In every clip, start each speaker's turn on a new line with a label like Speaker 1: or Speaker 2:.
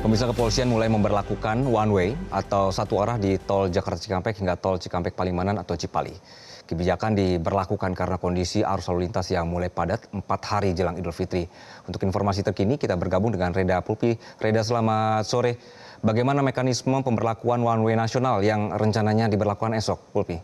Speaker 1: Pemirsa, kepolisian mulai memberlakukan one way atau satu arah di tol Jakarta Cikampek hingga tol Cikampek Palimanan atau Cipali. Kebijakan diberlakukan karena kondisi arus lalu lintas yang mulai padat 4 hari jelang Idul Fitri. Untuk informasi terkini kita bergabung dengan Reda Pulpi. Reda, selamat sore. Bagaimana mekanisme pemberlakuan one way nasional yang rencananya diberlakukan esok, Pulpi?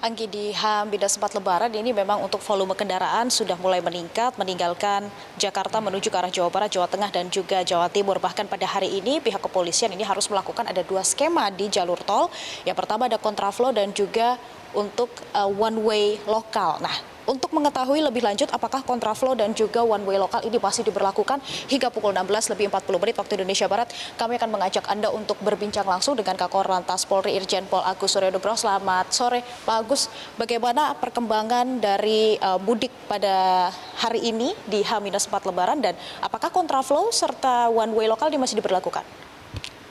Speaker 2: Anggi, di H-4 Lebaran ini memang untuk volume kendaraan sudah mulai meningkat meninggalkan Jakarta menuju ke arah Jawa Barat, Jawa Tengah dan juga Jawa Timur. Bahkan pada hari ini pihak kepolisian ini harus melakukan ada 2 skema di jalur tol. Yang pertama ada kontraflow dan juga untuk one way lokal. Nah, untuk mengetahui lebih lanjut apakah kontraflow dan juga one way lokal ini masih diberlakukan hingga pukul 16:40 waktu Indonesia Barat, kami akan mengajak Anda untuk berbincang langsung dengan Kakor Lantas Polri Irjen Pol Agus Suryonugroho. Selamat sore Pak Agus, bagaimana perkembangan dari mudik pada hari ini di H-4 Lebaran dan apakah kontraflow serta one way lokal ini masih diberlakukan?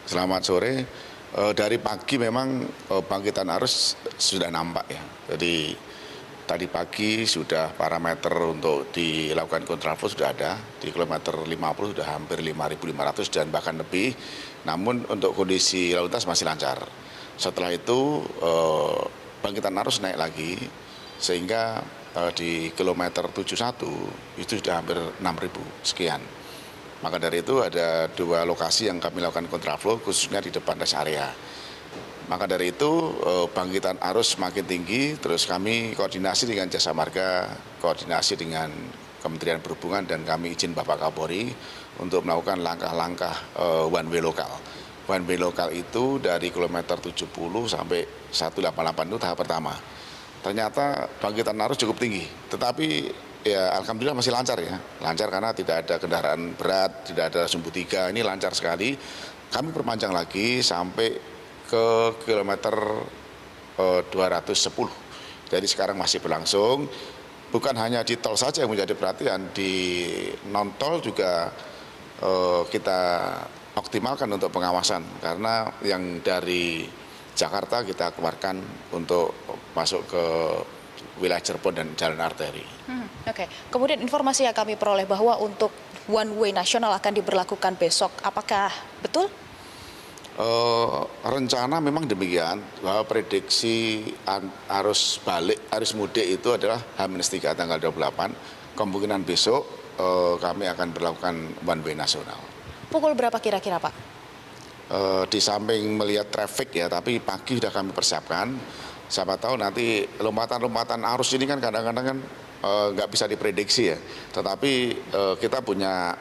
Speaker 3: Selamat sore. Dari pagi memang bangkitan arus sudah nampak ya. Jadi tadi pagi sudah parameter untuk dilakukan kontraflow sudah ada. Di kilometer 50 sudah hampir 5.500 dan bahkan lebih. Namun untuk kondisi lalu lintas masih lancar. Setelah itu bangkitan arus naik lagi sehingga di kilometer 71 itu sudah hampir 6.000 sekian. Maka dari itu ada 2 lokasi yang kami lakukan kontraflow khususnya di depan rest area. Maka dari itu bangkitan arus semakin tinggi, terus kami koordinasi dengan Jasa Marga, koordinasi dengan Kementerian Perhubungan dan kami izin Bapak Kapolri untuk melakukan langkah-langkah one way lokal. One way lokal itu dari kilometer 70 sampai 188 itu tahap pertama. Ternyata bangkitan arus cukup tinggi, tetapi ya alhamdulillah masih lancar ya. Lancar karena tidak ada kendaraan berat, tidak ada sumbu 3, ini lancar sekali. Kami perpanjang lagi sampai ke kilometer 210. Jadi sekarang masih berlangsung. Bukan hanya di tol saja yang menjadi perhatian, di non-tol juga kita optimalkan untuk pengawasan. Karena yang dari Jakarta kita keluarkan untuk masuk ke wilayah Cirebon dan jalan arteri.
Speaker 2: Oke. Kemudian informasi yang kami peroleh bahwa untuk one way nasional akan diberlakukan besok. Apakah betul?
Speaker 3: Rencana memang demikian, bahwa prediksi arus mudik itu adalah H-3 tanggal 28. Kemungkinan besok kami akan berlakukan one way nasional.
Speaker 2: Pukul berapa kira-kira Pak?
Speaker 3: Di samping melihat traffic ya, tapi pagi sudah kami persiapkan. Siapa tahu nanti lompatan-lompatan arus ini kan kadang-kadang kan nggak bisa diprediksi ya. Tetapi kita punya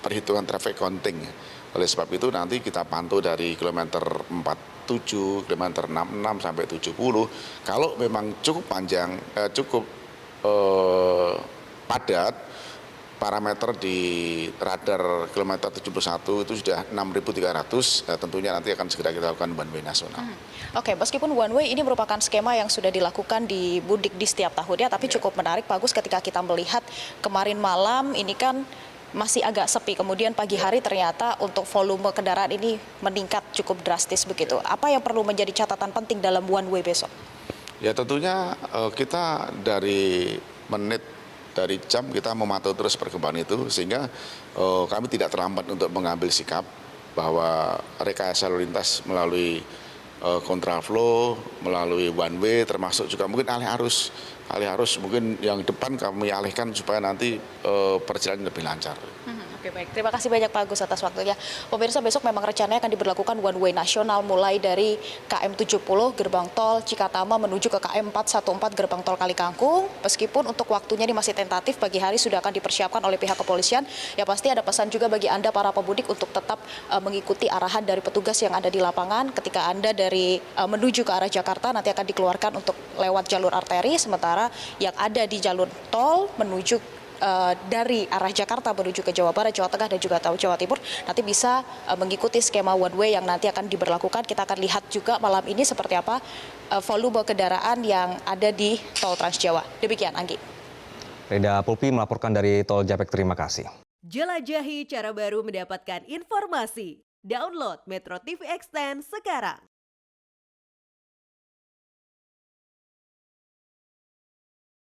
Speaker 3: perhitungan traffic counting ya. Oleh sebab itu nanti kita pantau dari kilometer 47, kilometer 66 sampai 70. Kalau memang cukup panjang, cukup padat, parameter di radar kilometer 71 itu sudah 6.300, tentunya nanti akan segera kita lakukan one way nasional.
Speaker 2: Oke, meskipun one way ini merupakan skema yang sudah dilakukan di mudik di setiap tahunnya, tapi cukup menarik Pak Agus ketika kita melihat kemarin malam ini kan masih agak sepi, kemudian pagi hari ternyata untuk volume kendaraan ini meningkat cukup drastis begitu. Apa yang perlu menjadi catatan penting dalam one way besok?
Speaker 3: Ya tentunya kita dari jam kita memantau terus perkembangan itu sehingga kami tidak terlambat untuk mengambil sikap bahwa rekayasa lalu lintas melalui kontraflow, melalui one way, termasuk juga mungkin alih arus mungkin yang depan kami alihkan supaya nanti perjalanan lebih lancar.
Speaker 2: Oke, baik. Terima kasih banyak Pak Agus atas waktunya. Pemirsa, besok memang rencananya akan diberlakukan one way nasional mulai dari KM 70 gerbang tol Cikatama menuju ke KM 414 gerbang tol Kalikangkung. Meskipun untuk waktunya ini masih tentatif, pagi hari sudah akan dipersiapkan oleh pihak kepolisian. Ya pasti ada pesan juga bagi Anda para pemudik untuk tetap mengikuti arahan dari petugas yang ada di lapangan. Ketika Anda dari menuju ke arah Jakarta nanti akan dikeluarkan untuk lewat jalur arteri, sementara yang ada di jalur tol menuju dari arah Jakarta menuju ke Jawa Barat, Jawa Tengah dan juga Jawa Timur nanti bisa mengikuti skema one way yang nanti akan diberlakukan. Kita akan lihat juga malam ini seperti apa volume kendaraan yang ada di tol Trans Jawa. Demikian Anggi.
Speaker 1: Reda Pulpi melaporkan dari tol Japek, terima kasih.
Speaker 4: Jelajahi cara baru mendapatkan informasi. Download Metro TV Extend sekarang.